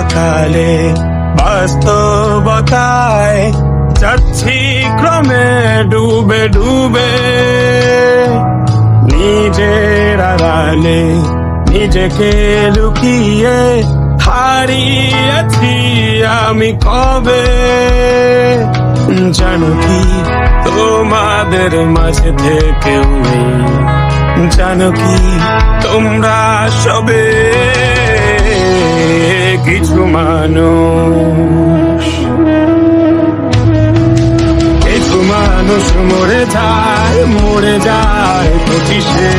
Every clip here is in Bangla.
সকালে বাস্তবতায় যাচ্ছি ক্রমে ডুবে ডুবে, নিজের আড়ালে নিজেকে লুকিয়ে হারিয়েছি আমি কবে। জানো কি তোমাদের মাঝে থেকেও নেই, জানো কি তোমরা সবে কিছু মানুষ, কিছু মানুষ মরে যায় পঁচিশে,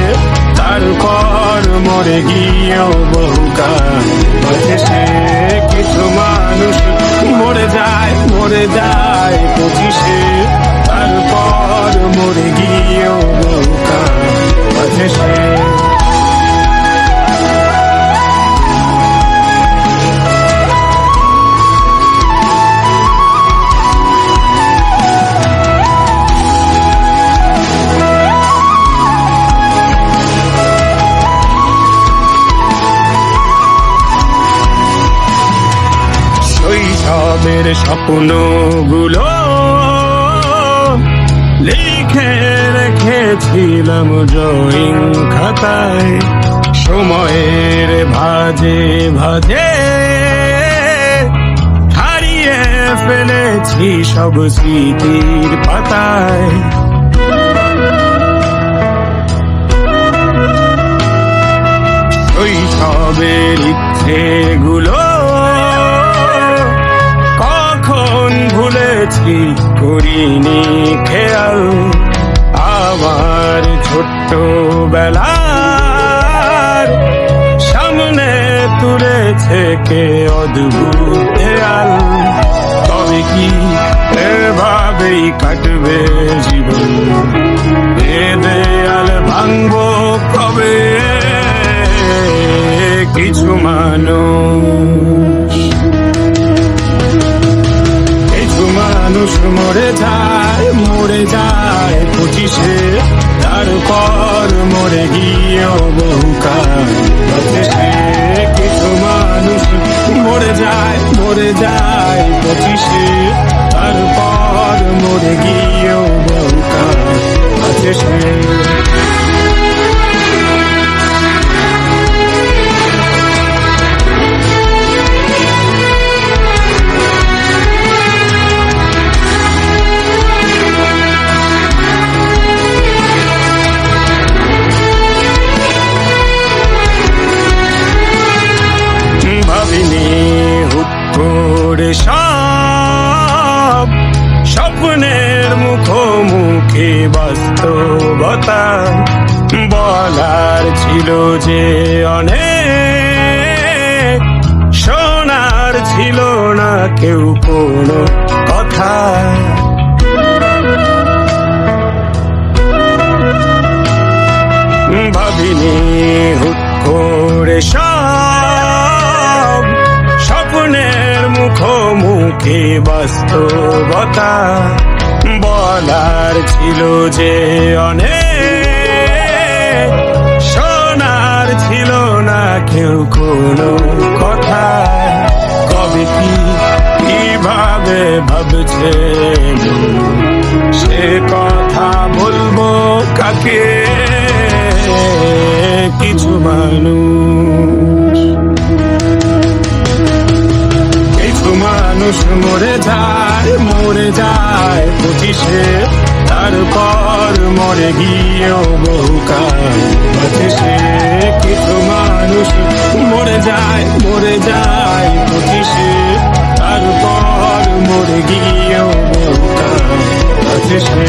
তারপর মরে গিয়েও বহুকাল বাঁচে সে। কিছু মানুষ মরে যায় পঁচিশে, তারপর মরে গিয়েও বহুকাল বাঁচে সে। শৈশবের স্বপ্নগুলো লিখে রেখেছিলাম ড্রয়িং খাতায়, সময়ের ভাজে ভাজে হারিয়ে ফেলেছি সব স্মৃতির পাতায়। শৈশবের ইচ্ছেগুলো ভুলেছি করিনি খেয়াল, আমার ছোট্ট বেলার সামনে তুলেছে কে অদ্ভুত দেয়াল। তবে কি এভাবেই কাটবে জীবন, এ দেয়াল ভাঙবো কবে? কিছু মানুষ মরে যায় পঁচিশে, তারপর মরে গিয়েও বহুকাল বাঁচে সে। কিছু মানুষ মরে যায় পঁচিশে, তারপর মরে গিয়েও বহুকাল বাঁচে সে। সব স্বপ্নের মুখোমুখি বাস্তবতা, বলার ছিল যে অনেক, শোনার ছিল না কেউ কোনো কথা। ভাবিনি হুট করে সব স্বপ্নের মুখোমুখি বাস্তবতা, বলার ছিল যে অনেক, শোনার ছিল না কেউ কোনো কথা। কবে কি কিভাবে ভাবছে সে কথা বলবো কাকে? কিছু মানুষ মরে যায় পঁচিশে, তারপর মরে গিয়েও বহুকাল বাঁচে সে। কিছু মানুষ মরে যায় পঁচিশে, তারপর মরে গিয়েও বহুকাল বাঁচে সে।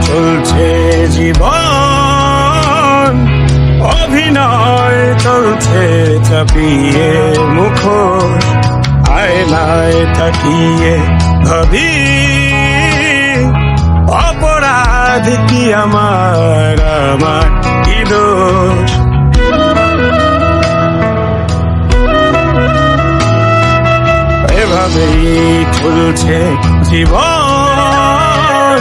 চলছে জীবন, অভিনয় চলছে চাপিয়ে মুখোশ, আয়নায় তাকিয়ে ভাবি অপরাধ অপরাধ কি আমার কি দোষ? এভাবেই চলছে জীবন,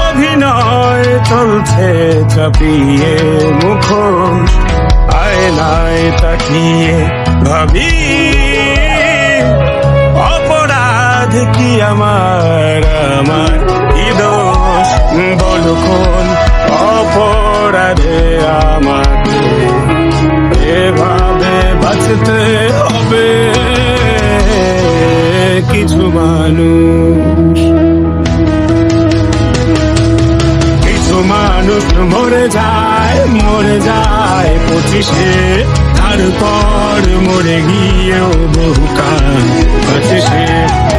অভিনয় চলছে চাপিয়ে মুখোশ, আয়নায় তাকিয়ে ভাবি অপরাধ কি আমার কি দোষ? বলো কোন অপরাধে আমাকে এভাবে বাঁচতে হবে? কিছু মানুষ মরে যায় 25-এ, তারপর মরে গিয়েও বহু কাল আছে সে।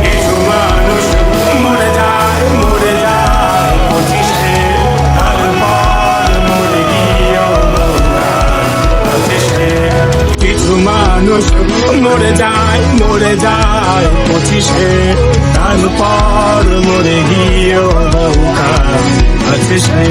কিছু মানুষ মরে যায় 25-এ, তারপর মরে গিয়েও বহু কাল আছে সে। কিছু মানুষ মরে যায় 25-এ, তারপর মরে গিয়েও বহু কাল আছে সে।